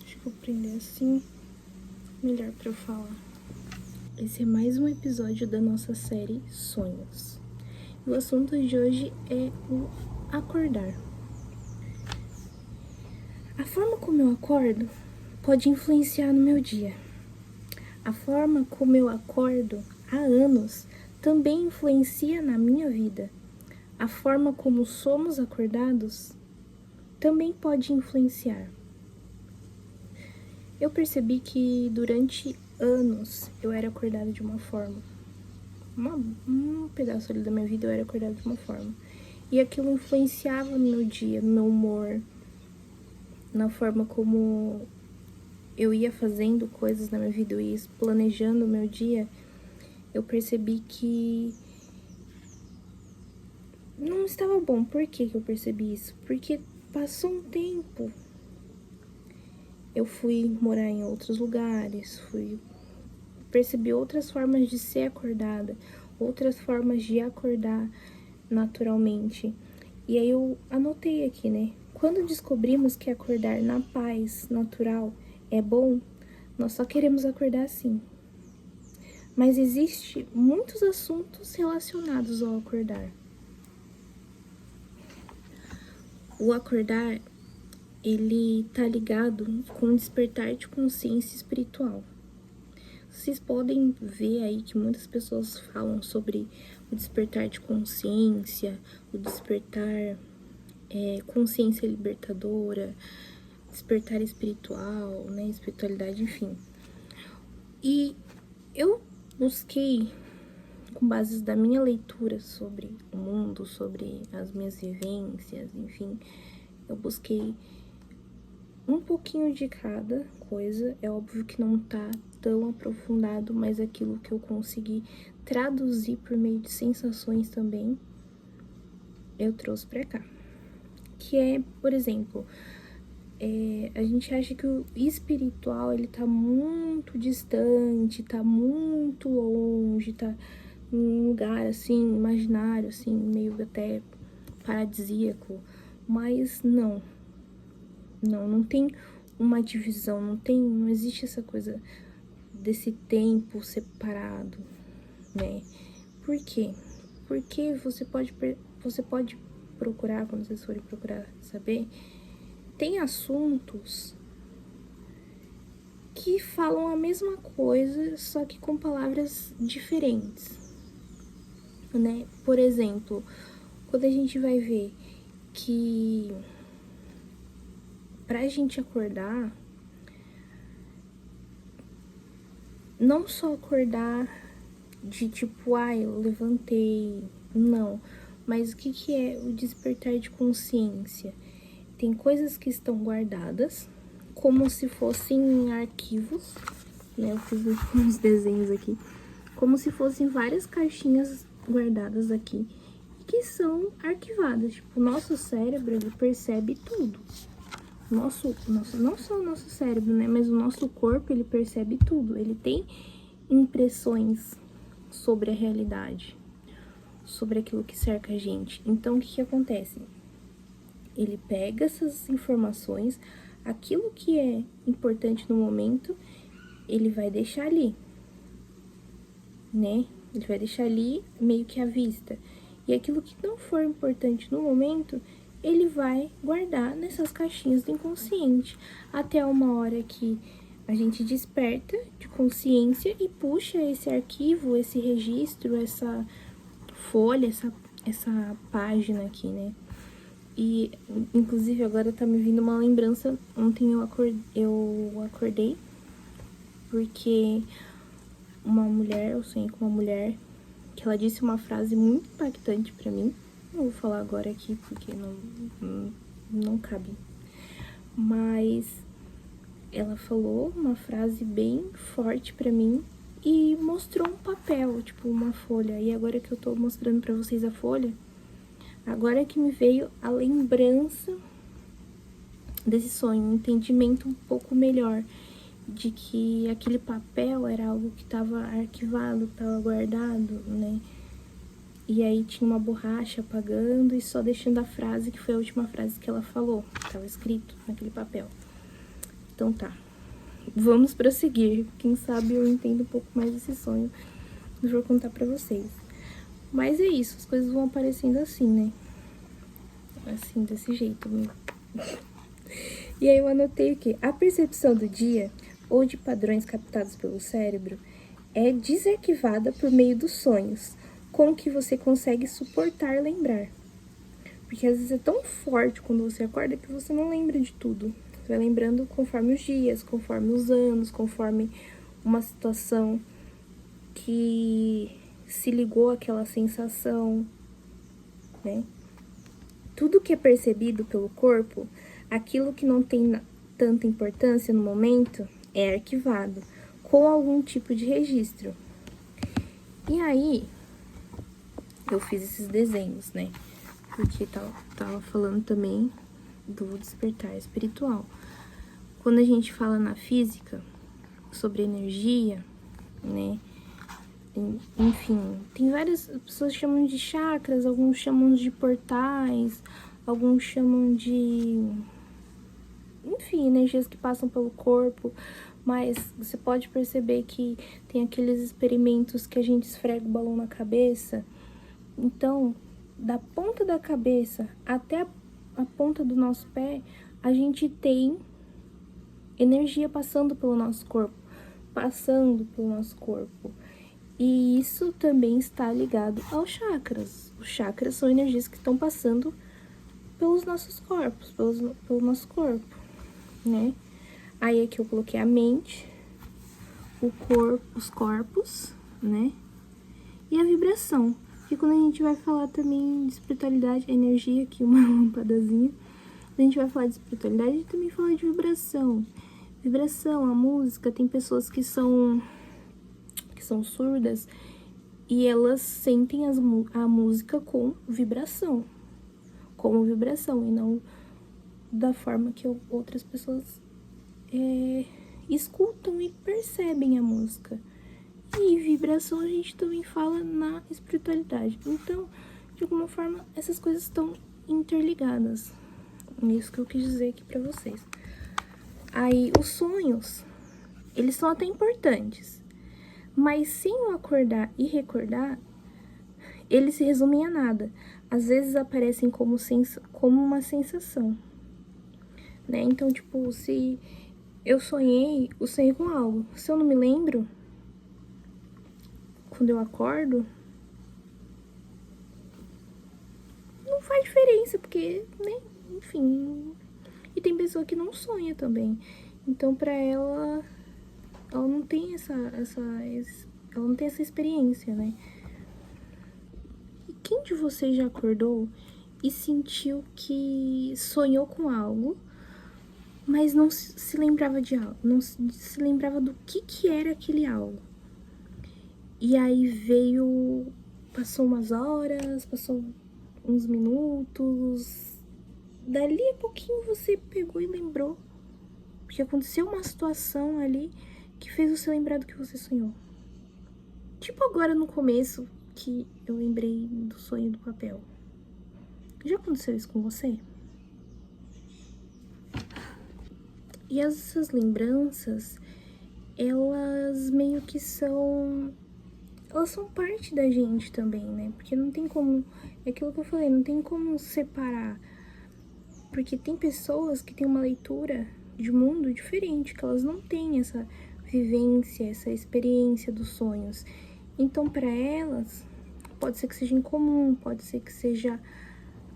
Acho que vou prender assim, melhor pra eu falar. Esse é mais um episódio da nossa série Sonhos. E o assunto de hoje é o acordar. A forma como eu acordo pode influenciar no meu dia. A forma como eu acordo há anos também influencia na minha vida. A forma como somos acordados também pode influenciar. Eu percebi que durante anos eu era acordada de uma forma. Um pedaço ali da minha vida eu era acordada de uma forma. E aquilo influenciava no meu dia, no meu humor, na forma como eu ia fazendo coisas na minha vida, eu ia planejando o meu dia. Eu percebi que não estava bom. Por que eu percebi isso? Porque passou um tempo, eu fui morar em outros lugares, percebi outras formas de ser acordada, outras formas de acordar naturalmente. E aí eu anotei aqui, né? Quando descobrimos que acordar na paz natural é bom, nós só queremos acordar assim. Mas existe muitos assuntos relacionados ao acordar. O acordar, ele tá ligado com o despertar de consciência espiritual. Vocês podem ver aí que muitas pessoas falam sobre o despertar de consciência, o despertar consciência libertadora, despertar espiritual, né, espiritualidade, enfim. E eu busquei, com bases da minha leitura sobre o mundo, sobre as minhas vivências, enfim, eu busquei um pouquinho de cada coisa. É óbvio que não tá tão aprofundado, mas aquilo que eu consegui traduzir por meio de sensações também, eu trouxe pra cá. Que é, por exemplo, a gente acha que o espiritual, ele tá muito distante, tá muito longe, tá em um lugar, assim, imaginário, assim, meio até paradisíaco, mas não tem uma divisão, não existe essa coisa desse tempo separado, né? Por quê? Porque você pode procurar, quando vocês forem procurar saber, tem assuntos que falam a mesma coisa, só que com palavras diferentes, né? Por exemplo, quando a gente vai ver que pra gente acordar, não só acordar de tipo, eu levantei, não, mas o que é o despertar de consciência? Tem coisas que estão guardadas, como se fossem arquivos, né? Eu fiz uns desenhos aqui, como se fossem várias caixinhas guardadas aqui, que são arquivadas. Tipo, o nosso cérebro, ele percebe tudo. Não só o nosso cérebro, né? Mas o nosso corpo, ele percebe tudo. Ele tem impressões sobre a realidade, sobre aquilo que cerca a gente. Então, o que acontece? Ele pega essas informações, aquilo que é importante no momento, ele vai deixar ali, né? Ele vai deixar ali meio que à vista. E aquilo que não for importante no momento, ele vai guardar nessas caixinhas do inconsciente, até uma hora que a gente desperta de consciência e puxa esse arquivo, esse registro, essa folha, essa página aqui, né? E, inclusive, agora tá me vindo uma lembrança. Ontem eu acordei porque eu sonhei com uma mulher que ela disse uma frase muito impactante pra mim. Não vou falar agora aqui porque não cabe. Mas ela falou uma frase bem forte pra mim e mostrou um papel, tipo uma folha. E agora que eu tô mostrando pra vocês a folha, agora que me veio a lembrança desse sonho, um entendimento um pouco melhor. de que aquele papel era algo que estava arquivado, que estava guardado, né? E aí tinha uma borracha apagando e só deixando a frase, que foi a última frase que ela falou, estava escrito naquele papel. Então tá, vamos prosseguir. Quem sabe eu entendo um pouco mais desse sonho, eu vou contar pra vocês. Mas é isso, as coisas vão aparecendo assim, né? Assim, desse jeito mesmo. E aí eu anotei o quê? A percepção do dia, ou de padrões captados pelo cérebro, é desarquivada por meio dos sonhos, com que você consegue suportar lembrar. Porque às vezes é tão forte quando você acorda que você não lembra de tudo. Você vai lembrando conforme os dias, conforme os anos, conforme uma situação que se ligou àquela sensação, né? Tudo que é percebido pelo corpo, aquilo que não tem tanta importância no momento, é arquivado com algum tipo de registro. E aí, eu fiz esses desenhos, né? Porque tava falando também do despertar espiritual. Quando a gente fala na física sobre energia, né? Enfim, tem várias pessoas chamam de chakras, alguns chamam de portais, alguns chamam de, enfim, energias que passam pelo corpo, mas você pode perceber que tem aqueles experimentos que a gente esfrega o balão na cabeça. Então, da ponta da cabeça até a ponta do nosso pé, a gente tem energia passando pelo nosso corpo, E isso também está ligado aos chakras. Os chakras são energias que estão passando pelos nossos corpos, pelo nosso corpo, né? Aí aqui eu coloquei a mente, o corpo, os corpos, né? E a vibração. E quando a gente vai falar também de espiritualidade, energia, aqui uma lâmpadazinha, quando a gente vai falar de espiritualidade, a gente também fala de vibração. Vibração, a música, tem pessoas que são surdas e elas sentem a música com vibração, como vibração, e não da forma que outras pessoas escutam e percebem a música. E vibração a gente também fala na espiritualidade. Então, de alguma forma, essas coisas estão interligadas. Isso que eu quis dizer aqui pra vocês. Aí, os sonhos, eles são até importantes. Mas sem eu acordar e recordar, eles se resumem a nada. Às vezes aparecem como uma sensação, né? Então, tipo, se eu sonhei com algo. Se eu não me lembro, quando eu acordo, não faz diferença, porque, né, enfim. E tem pessoa que não sonha também. Então, pra ela não tem ela não tem essa experiência, né? E quem de vocês já acordou e sentiu que sonhou com algo, mas não se lembrava de algo, não se lembrava do que era aquele algo? E aí passou umas horas, passou uns minutos, dali a pouquinho você pegou e lembrou, porque aconteceu uma situação ali que fez você lembrar do que você sonhou. Tipo agora no começo, que eu lembrei do sonho do papel. Já aconteceu isso com você? E essas lembranças, elas meio que elas são parte da gente também, né? Porque não tem como, é aquilo que eu falei, não tem como separar. Porque tem pessoas que têm uma leitura de mundo diferente, que elas não têm essa vivência, essa experiência dos sonhos. Então, para elas, pode ser que seja incomum, pode ser que seja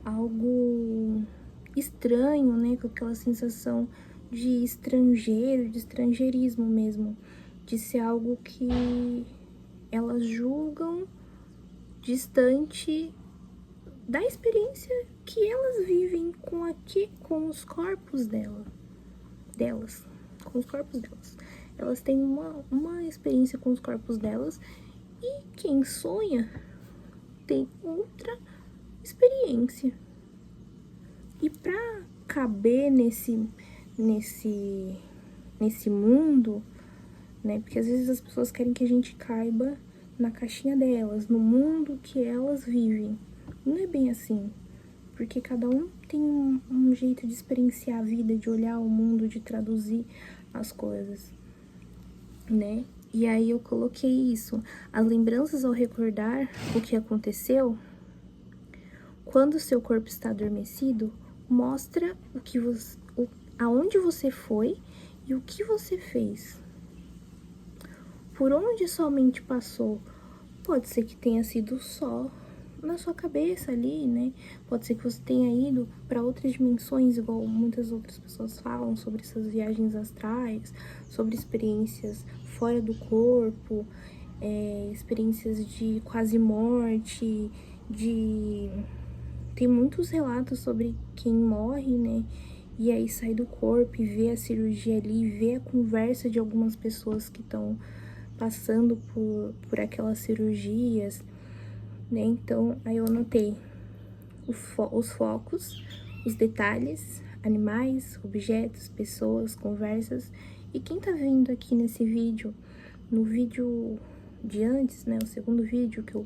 algo estranho, né? Com aquela sensação de estrangeiro, de estrangeirismo mesmo, de ser algo que elas julgam distante da experiência que elas vivem com os corpos delas, com os corpos delas. Elas têm uma experiência com os corpos delas e quem sonha tem outra experiência. E pra caber nesse nesse mundo, né? Porque às vezes as pessoas querem que a gente caiba na caixinha delas, no mundo que elas vivem. Não é bem assim, porque cada um tem um jeito de experienciar a vida, de olhar o mundo, de traduzir as coisas, né? E aí eu coloquei isso. As lembranças ao recordar o que aconteceu, quando o seu corpo está adormecido, mostra o que você, aonde você foi e o que você fez. Por onde sua mente passou? Pode ser que tenha sido só na sua cabeça ali, né? Pode ser que você tenha ido para outras dimensões, igual muitas outras pessoas falam sobre essas viagens astrais, sobre experiências fora do corpo, experiências de quase morte, Tem muitos relatos sobre quem morre, né? E aí sai do corpo e vê a cirurgia ali, vê a conversa de algumas pessoas que estão passando por aquelas cirurgias, né? Então, aí eu anotei os focos, os detalhes, animais, objetos, pessoas, conversas. E quem tá vendo aqui nesse vídeo, no vídeo de antes, né, o segundo vídeo que eu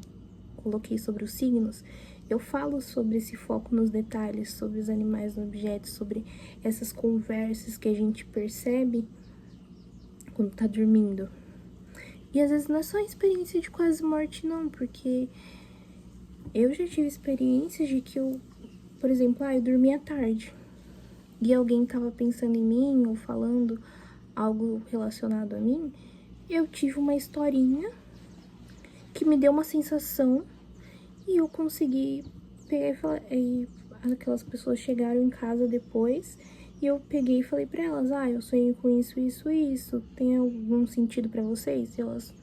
coloquei sobre os signos, eu falo sobre esse foco nos detalhes, sobre os animais, nos objetos, sobre essas conversas que a gente percebe quando tá dormindo. E às vezes não é só experiência de quase morte, não, porque eu já tive experiências de que por exemplo, eu dormia tarde e alguém tava pensando em mim ou falando algo relacionado a mim, eu tive uma historinha que me deu uma sensação e eu consegui pegar e falar, e aquelas pessoas chegaram em casa depois e eu peguei e falei pra elas, eu sonhei com isso, isso, isso, tem algum sentido pra vocês? E elas,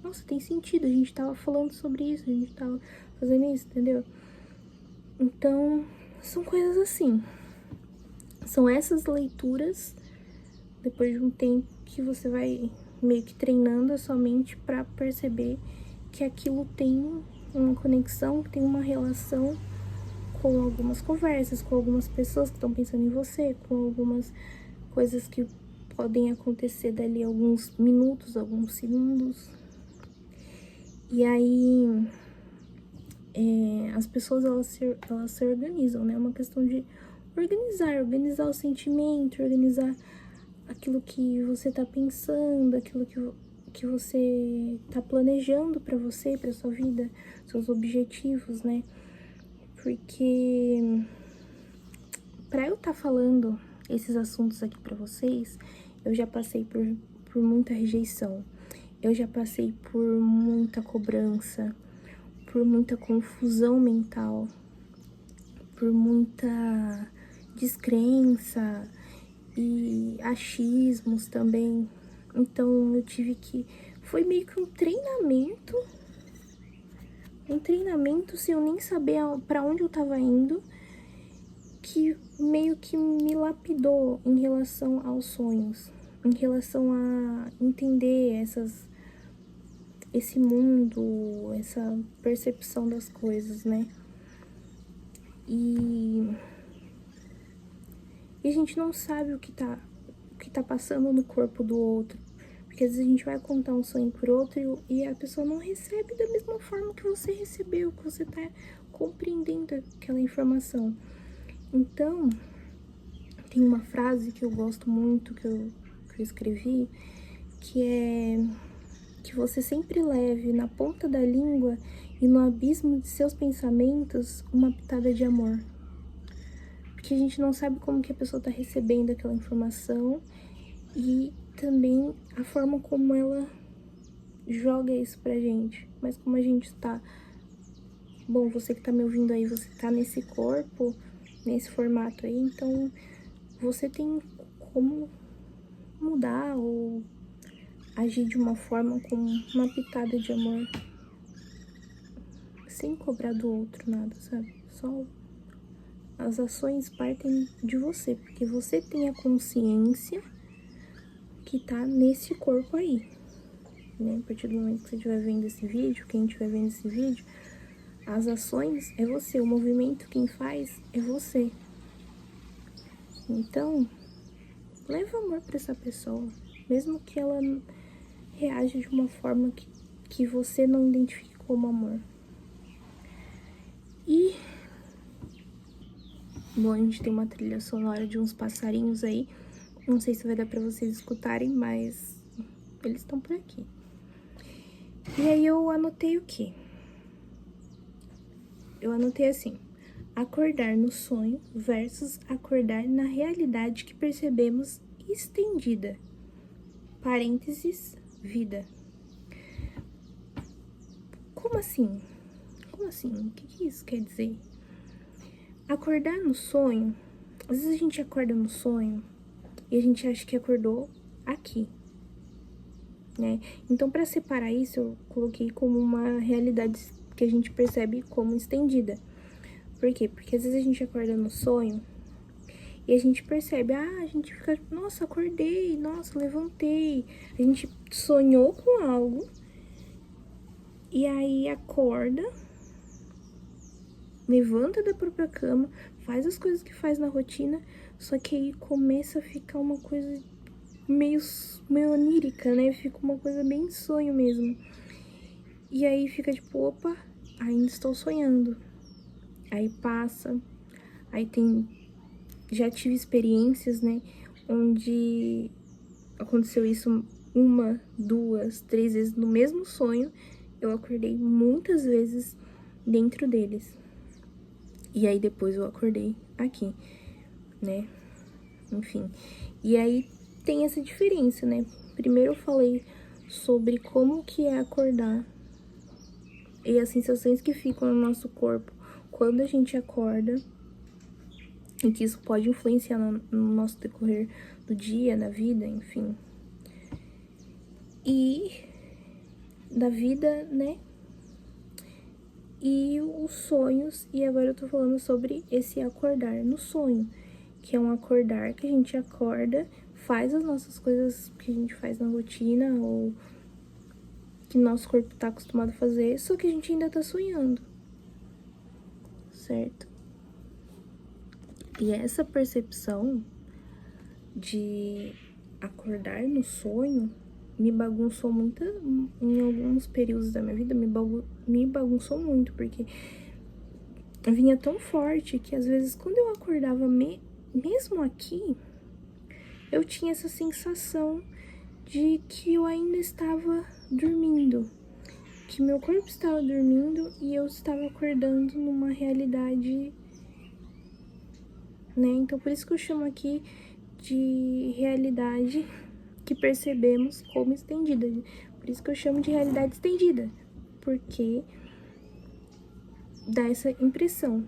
nossa, tem sentido, a gente tava falando sobre isso, a gente tava fazendo isso, entendeu? Então, são coisas assim. São essas leituras, depois de um tempo, que você vai meio que treinando a sua mente pra perceber que aquilo tem uma conexão, que tem uma relação com algumas conversas, com algumas pessoas que estão pensando em você, com algumas coisas que podem acontecer dali alguns minutos, alguns segundos. E aí, as pessoas, elas se organizam, né? É uma questão de organizar o sentimento, organizar aquilo que você tá pensando, aquilo que você tá planejando pra você, pra sua vida, seus objetivos, né? Porque pra eu tá falando esses assuntos aqui pra vocês, eu já passei por muita rejeição, eu já passei por muita cobrança, por muita confusão mental, por muita descrença e achismos também. Então eu tive que... Foi meio que um treinamento sem eu nem saber pra onde eu tava indo, que meio que me lapidou em relação aos sonhos, em relação a entender esse mundo, essa percepção das coisas, né? E a gente não sabe o que tá passando no corpo do outro. Porque às vezes a gente vai contar um sonho por outro e a pessoa não recebe da mesma forma que você recebeu, que você tá compreendendo aquela informação. Então, tem uma frase que eu gosto muito, que eu escrevi, que é que você sempre leve na ponta da língua e no abismo de seus pensamentos uma pitada de amor. Porque a gente não sabe como que a pessoa tá recebendo aquela informação e também a forma como ela joga isso pra gente. Mas como a gente tá... Bom, você que tá me ouvindo aí, você tá nesse corpo, nesse formato aí, então você tem como mudar ou agir de uma forma com uma pitada de amor, sem cobrar do outro nada, sabe? Só as ações partem de você, porque você tem a consciência que tá nesse corpo aí, né? A partir do momento que você estiver vendo esse vídeo, quem estiver vendo esse vídeo, as ações é você, o movimento quem faz é você. Então, leva amor pra essa pessoa, mesmo que ela reaja de uma forma que você não identifique como amor. E, bom, a gente tem uma trilha sonora de uns passarinhos aí, não sei se vai dar pra vocês escutarem, mas eles estão por aqui. E aí eu anotei o quê? Eu anotei assim: acordar no sonho versus acordar na realidade que percebemos estendida. Parênteses, vida. Como assim? Como assim? O que isso quer dizer? Acordar no sonho, às vezes a gente acorda no sonho e a gente acha que acordou aqui, né? Então, para separar isso, eu coloquei como uma realidade que a gente percebe como estendida. Por quê? Porque às vezes a gente acorda no sonho e a gente percebe, a gente fica, nossa, acordei, nossa, levantei. A gente sonhou com algo e aí acorda, levanta da própria cama, faz as coisas que faz na rotina, só que aí começa a ficar uma coisa meio onírica, né? Fica uma coisa bem sonho mesmo. E aí fica tipo, opa, ainda estou sonhando. Aí passa, aí já tive experiências, né, onde aconteceu isso 1, 2, 3 vezes no mesmo sonho. Eu acordei muitas vezes dentro deles. E aí depois eu acordei aqui, né? Enfim. E aí tem essa diferença, né? Primeiro eu falei sobre como que é acordar e as sensações que ficam no nosso corpo quando a gente acorda, e que isso pode influenciar no nosso decorrer do dia, na vida, enfim. E da vida, né? E os sonhos, e agora eu tô falando sobre esse acordar no sonho, que é um acordar que a gente acorda, faz as nossas coisas que a gente faz na rotina, ou que nosso corpo tá acostumado a fazer, só que a gente ainda tá sonhando, certo? E essa percepção de acordar no sonho me bagunçou muito, em alguns períodos da minha vida, me bagunçou muito, porque vinha tão forte que às vezes quando eu acordava mesmo aqui, eu tinha essa sensação de que eu ainda estava dormindo, que meu corpo estava dormindo e eu estava acordando numa realidade, né? Então por isso que eu chamo aqui de realidade que percebemos como estendida. Por isso que eu chamo de realidade estendida, porque dá essa impressão.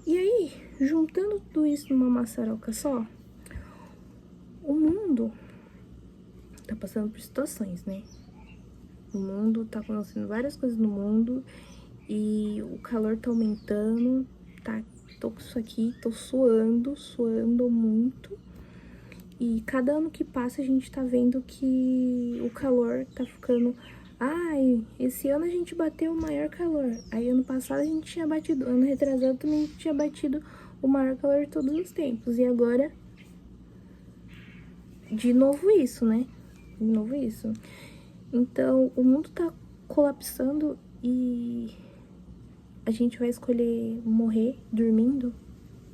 E aí, juntando tudo isso numa maçaroca só, o mundo tá passando por situações, né? O mundo tá acontecendo várias coisas no mundo e o calor tá aumentando, tá? Tô com isso aqui, tô suando muito. E cada ano que passa a gente tá vendo que o calor tá ficando... Ai, esse ano a gente bateu o maior calor. Aí ano passado a gente tinha batido, ano retrasado também tinha batido o maior calor de todos os tempos. E agora, de novo isso, né? De novo isso. Então, o mundo tá colapsando e a gente vai escolher morrer dormindo?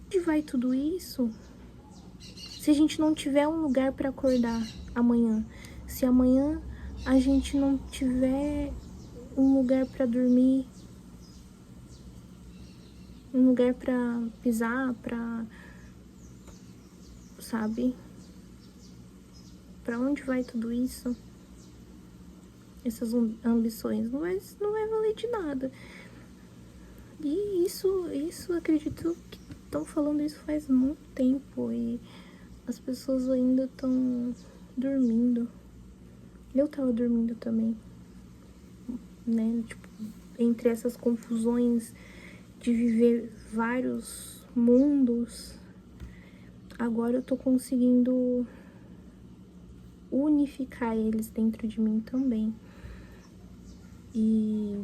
Onde vai tudo isso? Se a gente não tiver um lugar para acordar amanhã, se amanhã a gente não tiver um lugar para dormir, um lugar para pisar, para, sabe? Para onde vai tudo isso? Essas ambições não vai valer de nada. E isso acredito que estão falando isso faz muito tempo e as pessoas ainda estão dormindo. Eu tava dormindo também, né? Tipo, entre essas confusões de viver vários mundos, agora eu tô conseguindo unificar eles dentro de mim também. E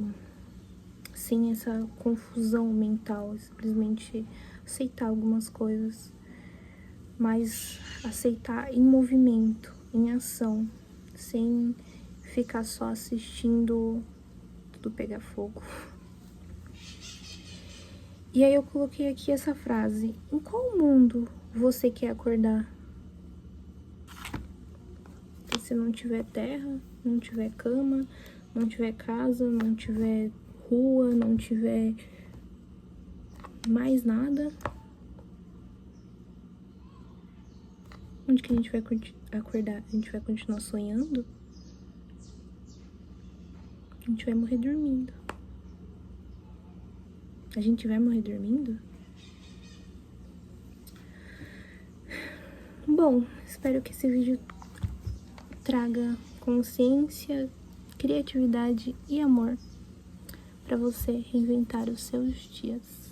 sem essa confusão mental, simplesmente aceitar algumas coisas. mas aceitar em movimento, em ação, sem ficar só assistindo tudo pegar fogo. E aí eu coloquei aqui essa frase: em qual mundo você quer acordar? Se não tiver terra, não tiver cama, não tiver casa, não tiver rua, não tiver mais nada, onde que a gente vai acordar? A gente vai continuar sonhando? A gente vai morrer dormindo. A gente vai morrer dormindo? Bom, espero que esse vídeo traga consciência, criatividade e amor para você reinventar os seus dias.